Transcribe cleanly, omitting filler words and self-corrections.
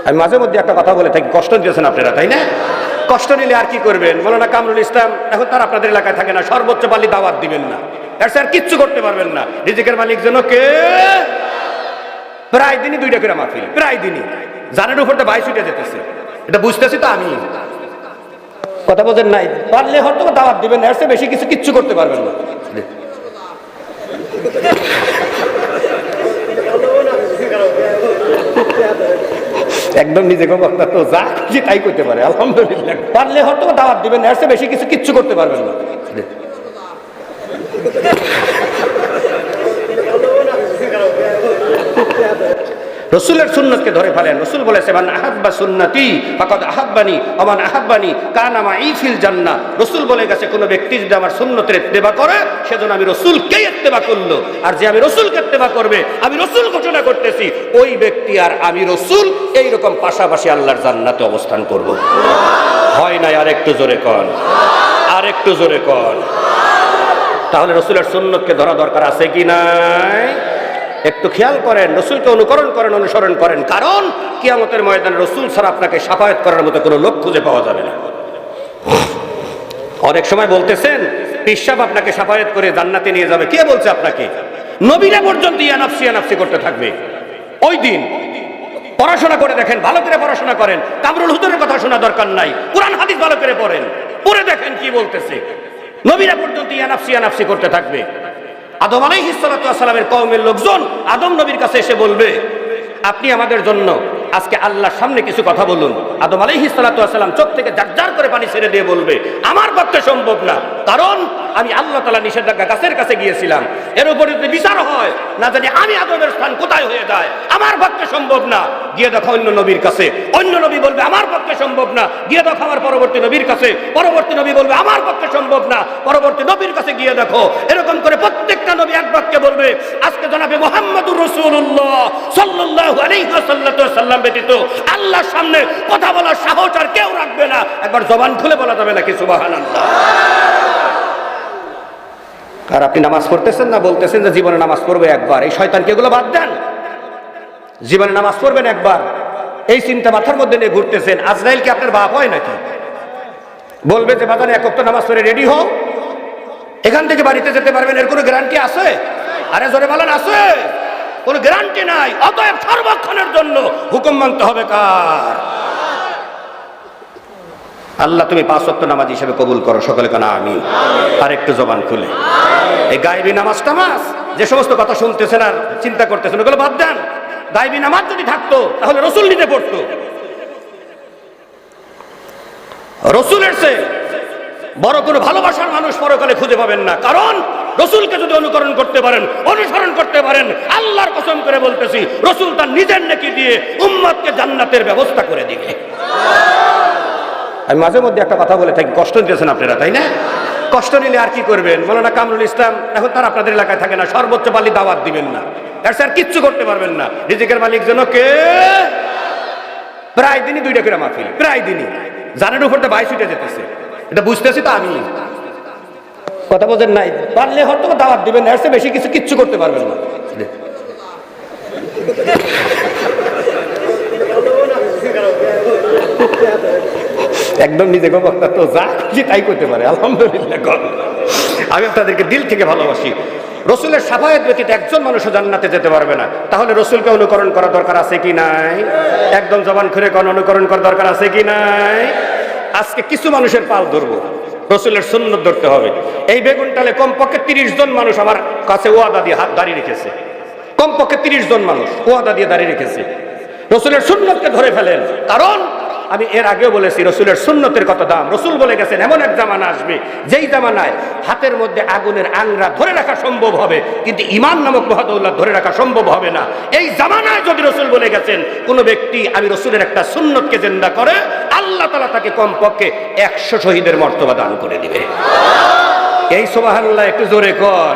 আমি মাঝে মধ্যে একটা কথা বলে থাকি, কষ্ট দিয়েছেন আপনারা, তাই না? কষ্ট নিলে আর কি করবেন? মৌলানা কামরুল ইসলাম এখন তার আপনাদের এলাকায় থাকে না, সর্বোচ্চ পালি দাওয়াত দিবেন না, এর স্যার কিচ্ছু করতে পারবেন না। রিজিকের মালিক যেন কে? প্রায় দিনই 2টা করে মাহফিল, প্রায় দিনই জানের উপরতে 22 উঠে যেতেছে। এটা বুঝতেছি তো আমি, কথা বোঝেন নাই? পারলে হয়তো দাওয়াত দিবেন, এর চেয়ে বেশি কিচ্ছু করতে পারবেন না। একদম নিজেকে বক্তা তো যা খুশি তাই করতে পারে, আলহামদুলিল্লাহ। পারলে হয়তো দাওয়াত দিবেন, এর চেয়ে বেশি কিচ্ছু করতে পারবেন না। রসুলের সুন্নতকে ধরে ফেলেন। রসুল বলেছে, মান আহাব্বা সুন্নতি ফাকাদ আহাব্বানি ওয়া মান আহাব্বানি কানা মাই ফিল জান্নাহ। রসুল বলে গেছে, কোন ব্যক্তি যদি আমার সুন্নতের ইত্তেবা করে, সেজন্য আমি রসুলকেই ইত্তেবা করলো, আর যে আমি রসুলকে ইত্তেবা করবে, আমি রসুল ঘোষণা করতেছি, ওই ব্যক্তি আর আমি রসুল এইরকম পাশাপাশি আল্লাহর জান্নাতে অবস্থান করব। হয় নাই? আর একটু জোরে কন, আর একটু জোরে কন। তাহলে রসুলের সুন্নতকে ধরা দরকার আছে কি নাই? একটু খেয়াল করেন, রসুলকে অনুকরণ করেন, অনুসরণ করেন, কারণ কিয়ামতের ময়দানে রসুল ছাড়া আপনাকে শাফায়াত করার মতো কোনো লোক খুঁজে পাওয়া যাবে না। অনেক সময় বলতেছেন পিশাব আপনাকে শাফায়াত করে জান্নাতে নিয়ে যাবে। কে বলছে আপনাকে? নবীরা পর্যন্ত ইয়ানাফসি করতে থাকবে। ওই দিন পড়াশোনা করে দেখেন, ভালো করে পড়াশোনা করেন, কামরুল হুজুরের কথা শোনা দরকার নাই, কুরআন হাদিস ভালো করে পড়েন, পড়ে দেখেন কি বলতেছে। নবীরা পর্যন্ত ইয়ানাফসি করতে থাকবে। আদম আলাইহিস সালাতু ওয়াস সালামের কওমের লোকজন আদম নবীর কাছে এসে বলবে, আপনি আমাদের জন্য আজকে আল্লাহর সামনে কিছু কথা বলুন। আদম আলাইহিস সালাতু ওয়াস সালাম চোখ থেকে ঝরঝর করে পানি ছেড়ে দিয়ে বলবে, আমার পক্ষে সম্ভব না, কারণ আমি আল্লাহ তাআলা নিষেধাজ্ঞা গাছের কাছে গিয়েছিলাম, এর উপরে যদি বিচার হয় না জানি আমি আদমের স্থান কোথায় হয়ে যায়, আমার পক্ষে সম্ভব না। গিয়ে দেখো অন্য নবীর কাছে, অন্য নবী বলবে আমার পক্ষে সম্ভব না। গিয়ে দেখো আমার পরবর্তী নবীর কাছে, পরবর্তী নবী বলবে আমার পক্ষে সম্ভব না, পরবর্তী নবীর কাছে গিয়ে দেখো। এরকম করে প্রত্যেকটা নবী এক বাক্যে বলবে, আজকে জনাবে মুহাম্মদুর রাসূলুল্লাহ সাল্লাল্লাহু আলাইহি ওয়াসাল্লাম ব্যতীত আল্লাহর সামনে কথা বলার সাহস আর কেউ রাখবে না। একবার জবান খুলে বলা যাবে নাকি সুবহানাল্লাহ? আর আপনি নামাজ পড়তেছেন না, বলতেছেন যে জীবনে নামাজ পড়বে একবার। এই শয়তানকে এগুলো বাদ দেন, জীবনে নামাজ পড়বেন একবার, এই চিন্তা মাথার মধ্যে নিয়ে ঘুরতেছেন। আজরাইল কি আপনার বাপ হয় নাকি? বলবে যে বাজারে এক ওয়াক্ত নামাজ পড়ে রেডি হও, এখান থেকে বাড়িতে যেতে পারবেন, এর কোনো গ্যারান্টি আছে? আরে জোরে বলেন, আছে? কোনো গ্যারান্টি নাই। অতএব সর্বক্ষণের জন্য হুকুম মানতে হবে কার? আল্লাহ তুমি 5 ওয়াক্ত নামাজ হিসেবে কবুল করো, সকলে কানা আমিন। আর একটু জবান খুলে এই গায়েবী নামাজ টামাজ যে সমস্ত কথা শুনতেছেন আর চিন্তা করতেছেন, ওগুলো বাদ দেন। গায়েবী নামাজ যদি থাকতো তাহলে রসুল নিতে পড়তো। রসুলের চেয়ে বড় কোনো ভালোবাসার মানুষ পরকালে খুঁজে পাবেন না, কারণ রসুলকে যদি অনুকরণ করতে পারেন, অনুসরণ করতে পারেন, আল্লাহর কসম করে বলতেছি, রসুল তার নিজের নেকি দিয়ে উম্মতকে জান্নাতের ব্যবস্থা করে দিবে। আমি মাঝে মধ্যে একটা কথা বলে থাকি, কষ্ট দিয়েছেন আপনারা, তাই না? কষ্ট নিলে আর কি করবেন? মৌলানা কামরুল ইসলাম এখন তার আপনাদের এলাকায় থাকে না, সর্বোচ্চ পালি দাওয়াত দিবেন না, এর স্যার কিচ্ছু করতে পারবেন না। রিজিকের মালিক যেন কে? প্রায় দিনই 2টা করে মাহফিল, প্রায় দিনই জানের উপরতে 22 উঠে যেতেছে। এটা বুঝতেছি তো আমি, কথা বোঝেন নাই? পারলে হয়তো দাওয়াত দিবেন, এর চেয়ে বেশি কিচ্ছু করতে পারবেন না। একদম নিজেকে বক্তা তো যা খুশি তাই করতে পারে, আলহামদুলিল্লাহ। আমি আপনাদেরকে দিল থেকে ভালোবাসি। রসুলের শাফায়াত ব্যতীত একজন মানুষও জান্নাতে যেতে পারবে না। তাহলে রসুলকে অনুকরণ করা দরকার আছে কি নাই? একদম জবান খুলে কোন অনুকরণ করা দরকার আছে কি নাই? আজকে কিছু মানুষের পাল ধরবো, রসুলের সুন্নত ধরতে হবে। এই বেগুনটালে কমপক্ষে 30 জন মানুষ আমার কাছে ওয়াদা দিয়ে হাত দাঁড়িয়ে রেখেছে, কমপক্ষে 30 জন মানুষ ওয়াদা দিয়ে দাঁড়িয়ে রেখেছে। রসুলের সুন্নতকে ধরে ফেলেন, কারণ আমি এর আগেও বলেছি রসুলের সুন্নতের কত দাম। রসুল বলে গেছেন এমন এক জামানা আসবে, যেই জামানায় হাতের মধ্যে আগুনের আংরা ধরে রাখা সম্ভব হবে, কিন্তু ঈমান নামক মহাদৌলত ধরে রাখা সম্ভব হবে না। এই জামানায় যদি রসুল বলে গেছেন কোন ব্যক্তি আমি রসুলের একটা সুন্নতকে জিন্দা করে, আল্লাহ তাআলা তাকে কমপক্ষে 100 শহীদের মর্তবা দান করে দিবে। এই সুবহানাল্লাহ একটু জোরে কর।